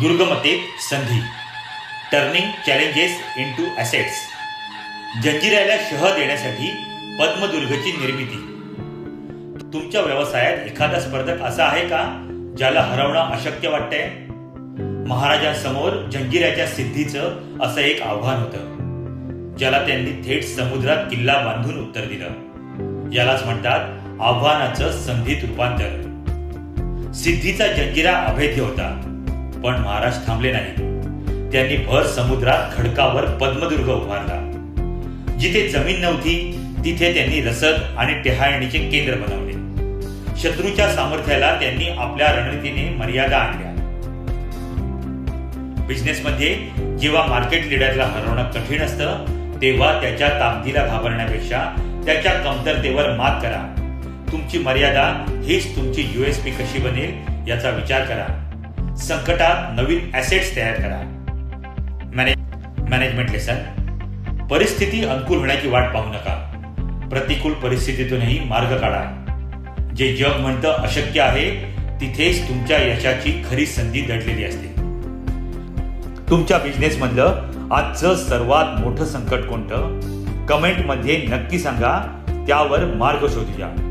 दुर्गमतेत संधी, turning challenges into assets. जंजिऱ्याला शह देण्यासाठी पद्मदुर्गची निर्मिती. तुमच्या व्यवसायात एखादा स्पर्धक असा आहे का ज्याला हरवणं अशक्य वाटतंय? महाराजांसमोर जंजिऱ्याच्या सिद्धीचं असं एक आव्हान होतं, ज्याला त्यांनी थेट समुद्रात किल्ला बांधून उत्तर दिलं. यालाच म्हणतात आव्हानाचं संधीत रूपांतर. सिद्धीचा जंजिरा अभेद्य होता, पण महाराज थांबले नाही. त्यांनी भर समुद्रात खडकावर पद्मदुर्ग उभारला. जिथे जमीन नव्हती तिथे त्यांनी रसद आणि टेहाळणीचे केंद्र बनवले. शत्रूच्या सामर्थ्याला त्यांनी आपल्या रणनीतीने मर्यादा आणल्या. बिझनेसमध्ये जेव्हा मार्केट लिडरला हरवणं कठीण असतं, तेव्हा त्याच्या ताकदीला घाबरण्यापेक्षा त्याच्या कमतरतेवर मात करा. तुमची मर्यादा हीच तुमची USP कशी बनेल याचा विचार करा. संकटात नवीन ॲसेट्स तयार करा. Management lesson. परिस्थिती अनुकूल होण्याची वाट पाहू नका. प्रतिकूल परिस्थितीतूनही मार्ग काढा. जे जग म्हणतं अशक्य आहे, तिथेच तुमच्या यशाची खरी संधी दडलेली असते. तुमच्या बिझनेसमधलं आजचं सर्वात मोठं संकट कोणतं? कमेंटमध्ये नक्की सांगा. त्यावर मार्ग शोधूया.